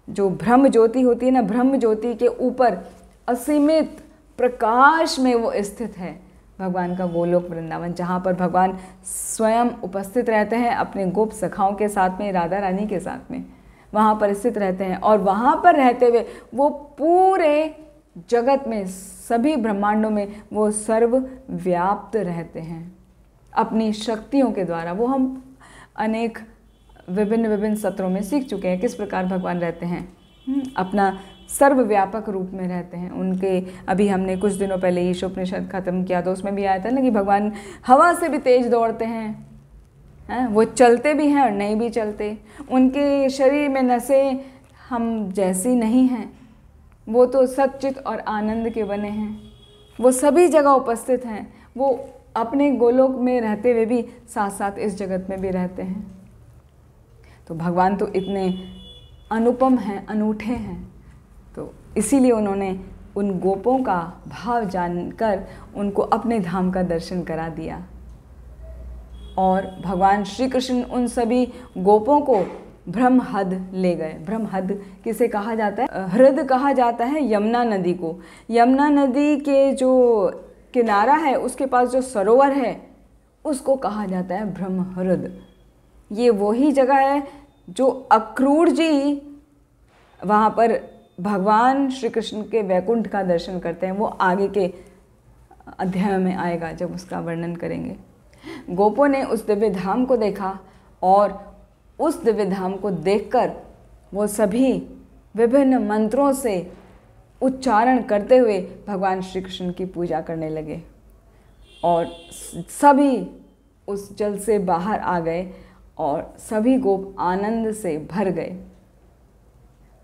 जो ब्रह्म ज्योति होती है ना, ब्रह्म ज्योति के ऊपर असीमित प्रकाश में वो स्थित है भगवान का गोलोक वृंदावन, जहाँ पर भगवान स्वयं उपस्थित रहते हैं अपने गोप सखाओं के साथ में, राधा रानी के साथ में, वहाँ पर स्थित रहते हैं। और वहाँ पर रहते हुए वो पूरे जगत में, सभी ब्रह्मांडों में वो सर्वव्याप्त रहते हैं अपनी शक्तियों के द्वारा। वो हम अनेक विभिन्न सत्रों में सीख चुके हैं किस प्रकार भगवान रहते हैं, अपना सर्वव्यापक रूप में रहते हैं उनके। अभी हमने कुछ दिनों पहले ईशोपनिषद खत्म किया तो उसमें भी आया था ना कि भगवान हवा से भी तेज दौड़ते हैं, वो चलते भी हैं और नहीं भी चलते। उनके शरीर में नसें हम जैसी नहीं हैं, वो तो सच्चित और आनंद के बने हैं, वो सभी जगह उपस्थित हैं। वो अपने गोलोक में रहते हुए भी साथ साथ इस जगत में भी रहते हैं। तो भगवान तो इतने अनुपम हैं, अनूठे हैं। तो इसीलिए उन्होंने उन गोपों का भाव जानकर उनको अपने धाम का दर्शन करा दिया। और भगवान श्री कृष्ण उन सभी गोपों को ब्रह्महद ले गए। ब्रह्महद किसे कहा जाता है? हृद कहा जाता है यमुना नदी को। यमुना नदी के जो किनारा है उसके पास जो सरोवर है उसको कहा जाता है ब्रह्महृद। ये वही जगह है जो अक्रूर जी वहाँ पर भगवान श्री कृष्ण के वैकुंठ का दर्शन करते हैं। वो आगे के अध्याय में आएगा जब उसका वर्णन करेंगे। गोपों ने उस दिव्य धाम को देखा और उस दिव्य धाम को देखकर वो सभी विभिन्न मंत्रों से उच्चारण करते हुए भगवान श्री कृष्ण की पूजा करने लगे और सभी उस जल से बाहर आ गए और सभी गोप आनंद से भर गए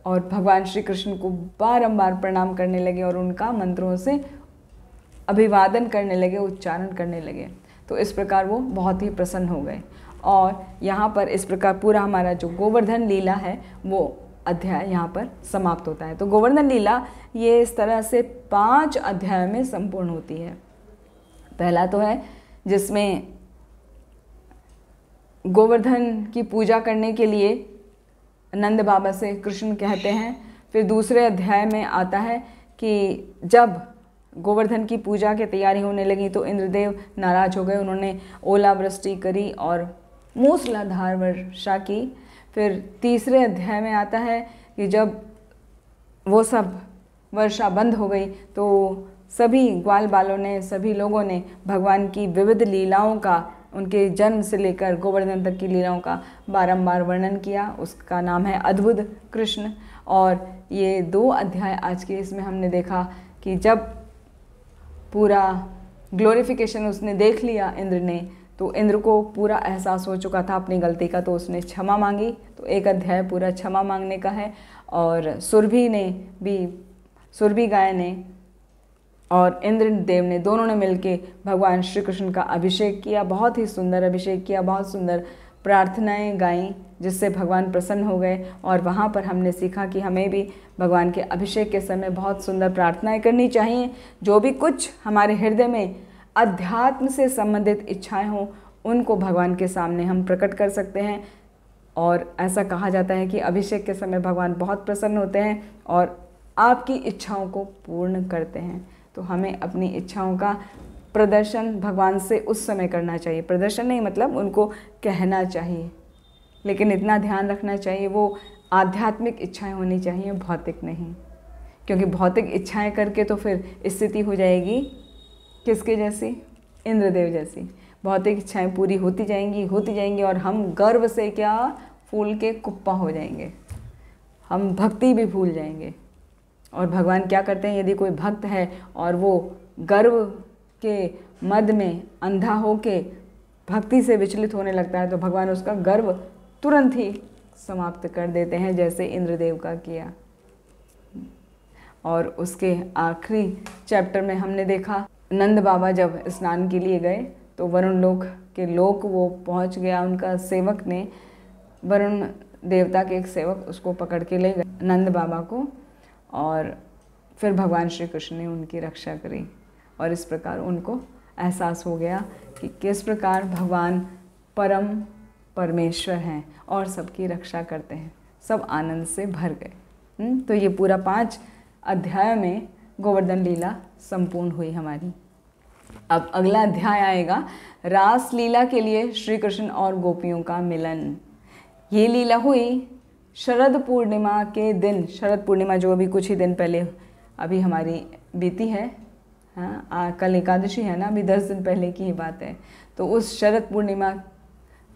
और भगवान श्री कृष्ण को बारंबार प्रणाम करने लगे और उनका मंत्रों से अभिवादन करने लगे, उच्चारण करने लगे। तो इस प्रकार वो बहुत ही प्रसन्न हो गए। और यहाँ पर इस प्रकार पूरा हमारा जो गोवर्धन लीला है वो अध्याय यहाँ पर समाप्त होता है। तो गोवर्धन लीला ये इस तरह से 5 अध्याय में संपूर्ण होती है। पहला तो है जिसमें गोवर्धन की पूजा करने के लिए नंद बाबा से कृष्ण कहते हैं। फिर दूसरे अध्याय में आता है कि जब गोवर्धन की पूजा की तैयारी होने लगी तो इंद्रदेव नाराज हो गए, उन्होंने ओलावृष्टि करी और मूसलाधार वर्षा की। फिर तीसरे अध्याय में आता है कि जब वो सब वर्षा बंद हो गई तो सभी ग्वाल बालों ने, सभी लोगों ने भगवान की विविध लीलाओं का, उनके जन्म से लेकर गोवर्धन तक की लीलाओं का बारंबार वर्णन किया। उसका नाम है अद्भुत कृष्ण। और ये 2 अध्याय आज के इसमें हमने देखा कि जब पूरा ग्लोरिफिकेशन उसने देख लिया इंद्र ने, तो इंद्र को पूरा एहसास हो चुका था अपनी गलती का, तो उसने क्षमा मांगी। तो एक अध्याय पूरा क्षमा मांगने का है। और सुरभि गाय ने और इंद्रदेव ने, दोनों ने मिलके भगवान श्री कृष्ण का अभिषेक किया, बहुत ही सुंदर अभिषेक किया, बहुत सुंदर प्रार्थनाएं गाईं जिससे भगवान प्रसन्न हो गए। और वहाँ पर हमने सीखा कि हमें भी भगवान के अभिषेक के समय बहुत सुंदर प्रार्थनाएं करनी चाहिए। जो भी कुछ हमारे हृदय में अध्यात्म से संबंधित इच्छाएं हों उनको भगवान के सामने हम प्रकट कर सकते हैं। और ऐसा कहा जाता है कि अभिषेक के समय भगवान बहुत प्रसन्न होते हैं और आपकी इच्छाओं को पूर्ण करते हैं। तो हमें अपनी इच्छाओं का प्रदर्शन भगवान से उस समय करना चाहिए। प्रदर्शन नहीं मतलब उनको कहना चाहिए, लेकिन इतना ध्यान रखना चाहिए वो आध्यात्मिक इच्छाएं होनी चाहिए, भौतिक नहीं। क्योंकि भौतिक इच्छाएं करके तो फिर स्थिति हो जाएगी किसके जैसी? इंद्रदेव जैसी। भौतिक इच्छाएं पूरी होती जाएंगी और हम गर्व से क्या फूल के कुप्पा हो जाएंगे, हम भक्ति भी भूल जाएंगे। और भगवान क्या करते हैं, यदि कोई भक्त है और वो गर्व के मद में अंधा होके भक्ति से विचलित होने लगता है तो भगवान उसका गर्व तुरंत ही समाप्त कर देते हैं, जैसे इंद्रदेव का किया। और उसके आखिरी चैप्टर में हमने देखा नंद बाबा जब स्नान के लिए गए तो वरुण लोक के लोक वो पहुंच गया। उनका सेवक ने, वरुण देवता के एक सेवक उसको पकड़ के ले गए नंद बाबा को, और फिर भगवान श्री कृष्ण ने उनकी रक्षा करी। और इस प्रकार उनको एहसास हो गया कि किस प्रकार भगवान परम परमेश्वर हैं और सबकी रक्षा करते हैं। सब आनंद से भर गए। तो ये पूरा 5 अध्याय में गोवर्धन लीला संपूर्ण हुई हमारी। अब अगला अध्याय आएगा रास लीला के लिए श्री कृष्ण और गोपियों का मिलन। ये लीला हुई शरद पूर्णिमा के दिन। शरद पूर्णिमा जो अभी कुछ ही दिन पहले अभी हमारी बीती है, हाँ, कल एकादशी है ना, अभी 10 दिन पहले की ही बात है। तो उस शरद पूर्णिमा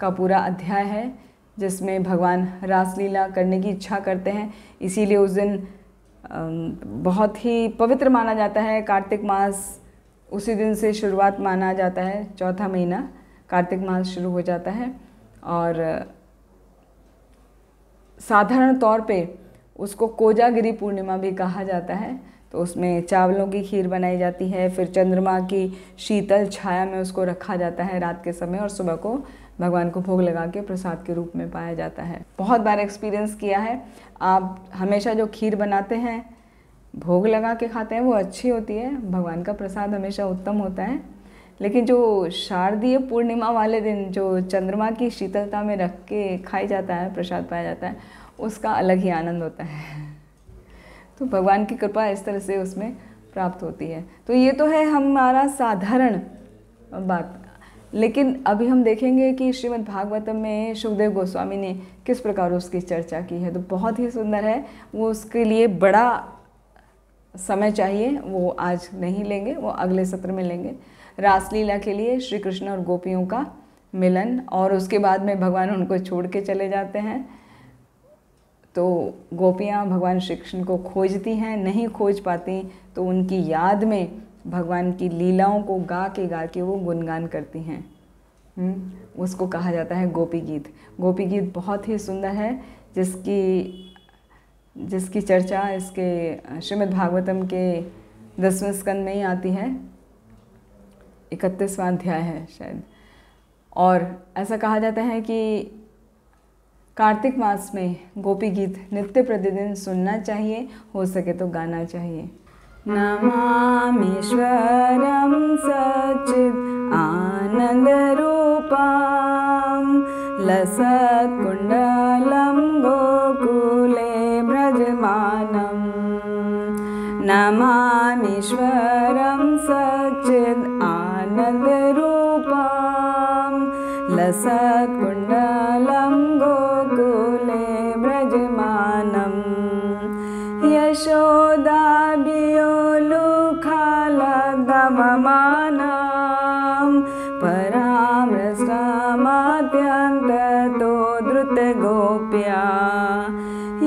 का पूरा अध्याय है जिसमें भगवान रासलीला करने की इच्छा करते हैं। इसीलिए उस दिन बहुत ही पवित्र माना जाता है। कार्तिक मास उसी दिन से शुरुआत माना जाता है। चौथा महीना कार्तिक मास शुरू हो जाता है और साधारण तौर पे उसको कोजागिरी पूर्णिमा भी कहा जाता है। तो उसमें चावलों की खीर बनाई जाती है, फिर चंद्रमा की शीतल छाया में उसको रखा जाता है रात के समय, और सुबह को भगवान को भोग लगा के प्रसाद के रूप में पाया जाता है। बहुत बार एक्सपीरियंस किया है। आप हमेशा जो खीर बनाते हैं, भोग लगा के खाते हैं, वो अच्छी होती है, भगवान का प्रसाद हमेशा उत्तम होता है। लेकिन जो शारदीय पूर्णिमा वाले दिन जो चंद्रमा की शीतलता में रख के खाई जाता है, प्रसाद पाया जाता है, उसका अलग ही आनंद होता है। तो भगवान की कृपा इस तरह से उसमें प्राप्त होती है। तो ये तो है हमारा साधारण बात। लेकिन अभी हम देखेंगे कि श्रीमद् भागवतम में शुकदेव गोस्वामी ने किस प्रकार उसकी चर्चा की है। तो बहुत ही सुंदर है वो। उसके लिए बड़ा समय चाहिए, वो आज नहीं लेंगे, वो अगले सत्र में लेंगे। रासलीला के लिए श्री कृष्ण और गोपियों का मिलन, और उसके बाद में भगवान उनको छोड़ के चले जाते हैं। तो गोपियाँ भगवान श्री कृष्ण को खोजती हैं, नहीं खोज पाती तो उनकी याद में भगवान की लीलाओं को गा के वो गुणगान करती हैं। उसको कहा जाता है गोपी गीत। गोपी गीत बहुत ही सुंदर है, जिसकी चर्चा इसके श्रीमद् भागवतम के 10वें स्कंद में ही आती है। 31वां अध्याय है शायद। और ऐसा कहा जाता है कि कार्तिक मास में गोपी गीत नित्य प्रतिदिन सुनना चाहिए, हो सके तो गाना चाहिए। नमामीश्वरं सच्चिद आनंद रूपं लसत्कुंडलं गोकुले व्रजमानं। नमामीश्वरं सच्चिद आनंद रूपं लसत्कुंडलं गोकुले व्रजमानं। यशोदाभियोलुखालदममानं परामृष्टमत्यन्ततो द्रुतगोप्या।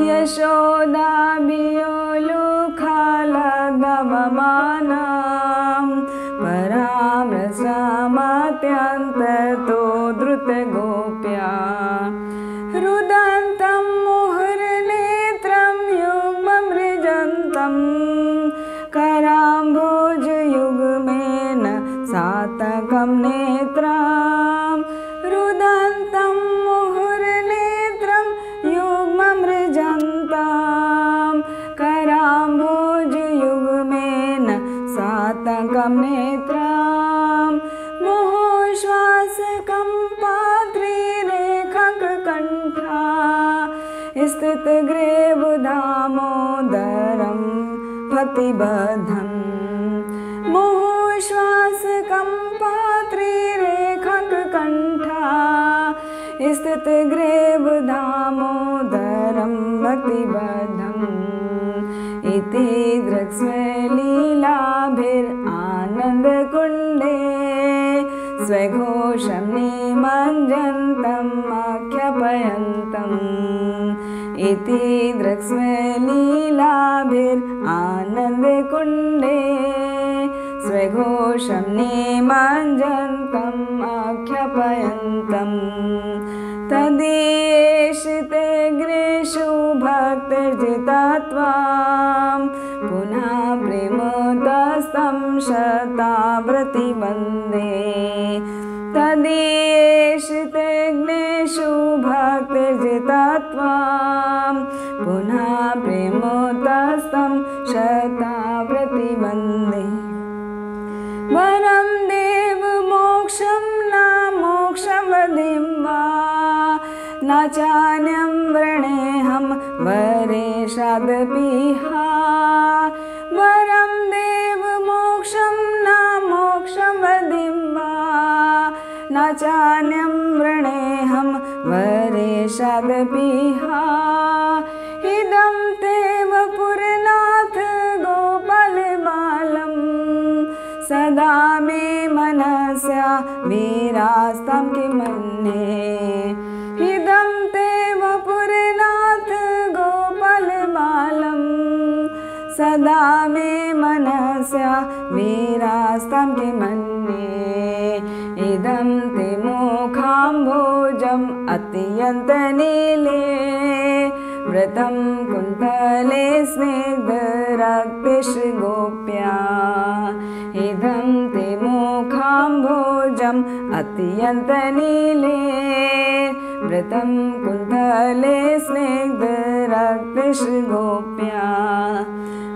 यशोदाभियोलुखालदममानं परामृष्टमत्यन्ततो द्रुतगोप्या। रुदन्तं मुहुर्नेत्रं युग्ममृजन्तं कराम्भोजयुग्मेन सातकं नेत्रं। रुदन्तं मुहुर्नेत्रं युग्ममृजन्तं कराम्भोजयुग्मेन सातकं नेत्रं। मुहुश्वासकं पात्रीरेखककण्ठा स्थितग्रीवदामोदरं पतिबद्धं। मुहुश्वासकं पात्रीरेखककण्ठा स्थितग्रीवदामोदरं भक्तिबद्धम्। इति दृक्स्वलीलाभिरानन्दकुण्डे स्वघोषं निमज्जन्तम् आख्यापयन्तम्। इति दृक्स्वलीलाभिरानन्दकुण्डे स्वघोषं निमज्जन्तम् आख्यापयन्तम्। तदीयेषिते गृहेषु भक्तिर्जितात्वां पुनः प्रेमोदस्तं शताव्रति वन्दे। तदीयेषितेऽग्नेषु भक्तिर्जितत्वं पुनः प्रेमोत्तस्तं शताव्रतिवन्दे वरं देवमोक्षं न मोक्षवधिं वा न चान्यं वृणेऽहं वरेशादपीहा वरं देवमोक्षं न मोक्षवधिं वा न चान्यं वृणेऽहं वरेशादपीहा इदं ते वपुरनाथ गोपालबालं सदा मे मनस्या विरास्तं किमन्ये इदं ते वपुरनाथ गोपालबालं सदा मे मनस्या विरास्तं किमन्ये इदं ते मुखाम्भोजम् अत्यन्तनीले व्रतं कुन्तले स्निग्धरक्तिश्रीगोप्या इदं ते मुखाम्भोजम् अत्यन्तनीले व्रतं कुन्तले स्निग्धरक्तिश्रीगोप्या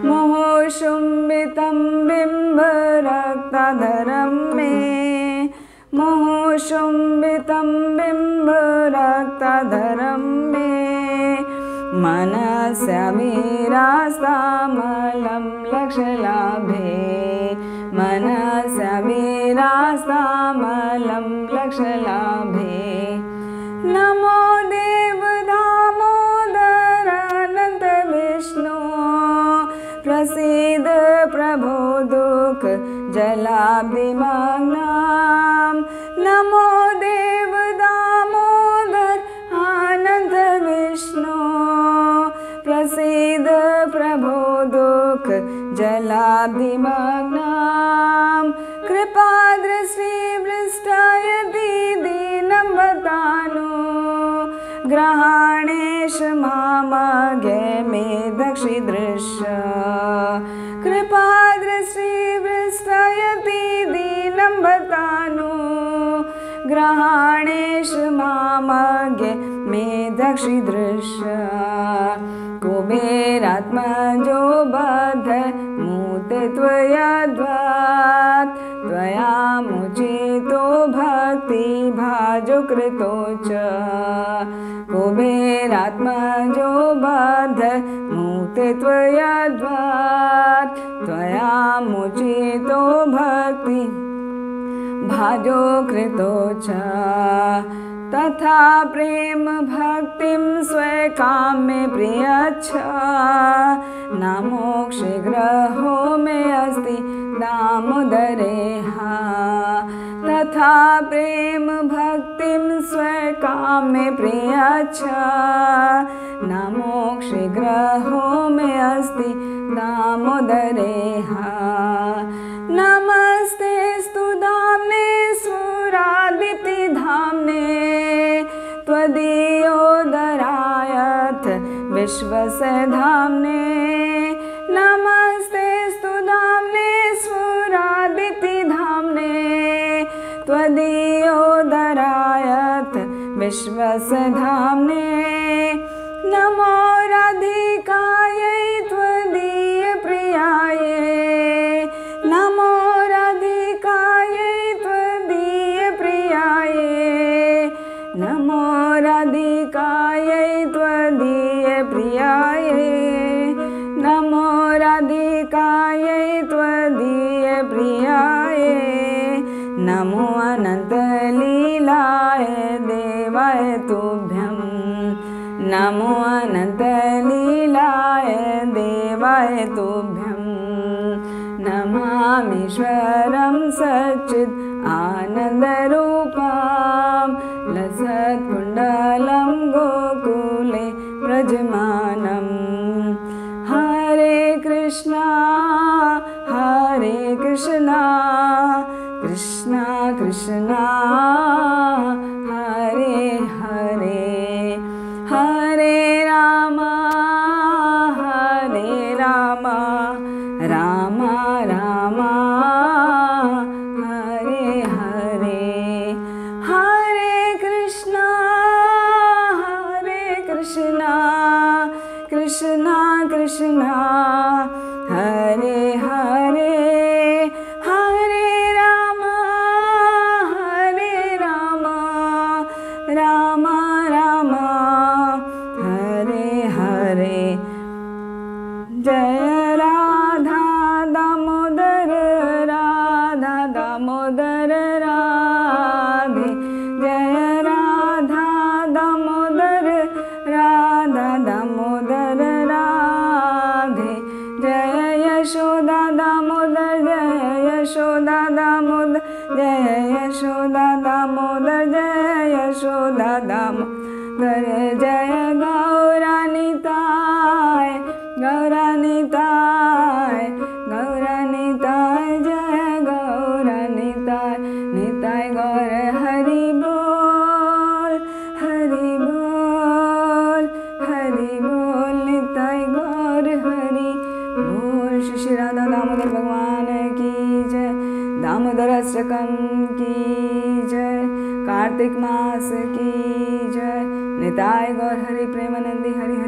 मोहशुम्बितं बिम्बरक्ताधरं मे मोहशुम्बितं बिम्बरक्ताधरं मे मनस्याभिरास्तामलं लक्षलाभे मनस्याभिरास्तामलं लक्षलाभे नमो देव दामोदरानन्द विष्णु प्रसीद प्रभो दुःख जलाब्धिमग्नां नमो देव दामोदर आनन्द विष्णु प्रसीद प्रभो दुःख जलाब्धिमग्नां कृपादृष्टिभ्रष्टायति दीनं वदानु ग्रहाणेश मामगे मे दक्षिदृश्य कृपादृष्टिभ्रष्टायति दीनं वदानु ग्रहाणेश मामगे मे दक्षिदृश्य कुबेरात्मजो बद्ध मूते त्वयाद्वात् त्वया मुचितो भक्तिभाजो कृतो च कुबेरात्मजो बद्ध मूते त्वयाद्वात् त्वया मुचितो भक्ति भाजो कृतो च तथा प्रेम भक्तिं स्वकाम्ये प्रियच्छ न मोक्षग्रहो मे अस्ति दामोदरेह तथा प्रेम भक्तिं स्वकाम्ये प्रियच्छ न मोक्षग्रहो मे अस्ति दामोदरेह नमस्ते स्तु धाम्ने सुरादितिधाम्ने त्वदीयोदरायथ विश्वस्य धाम्ने नमस्ते स्तु धाम्ने सुरादितिधाम्ने त्वदीयोदरायथ विश्वस्य धाम्ने नमो राधिकायै त्वदीयप्रियायै नमो राधिकायै त्वदीयप्रियायै नमो राधिकायै त्वदीयप्रियायै नमो राधिकायै त्वदीयप्रियायै नमो अनन्तलीलाय देवाय तुभ्यं नमो अनन्तलीलाय देवाय तुभ्यं नमामीश्वरं सच्चित् आनन्दरूपं लसत्कुण्डलं गोकुले व्रजमानं हरे कृष्णा कृष्णा कृष्णा हरे हरे हरे राम राम राम हरे हरे दामोदर राधे, जय राधा दामोदर, राधा दामोदर राधे, जय यशोदा दामोदर, जय यशोदा दामोदर, जय यशोदा दामोदर, जय यशोदा दामोदर, जय गौरानिताय, गौरानिताय, गौरानिताय, जय गौरानिताय, निताय गौर हरि बोल, हरि बोल, हरि बोल, निताय गौर हरि बोल। श्री श्री राधा दामोदर भगवान की जय, दामोदर अष्टकम की जय, कार्तिक मास की जय, निताय गौर हरि प्रेमानंदी हरि हरि।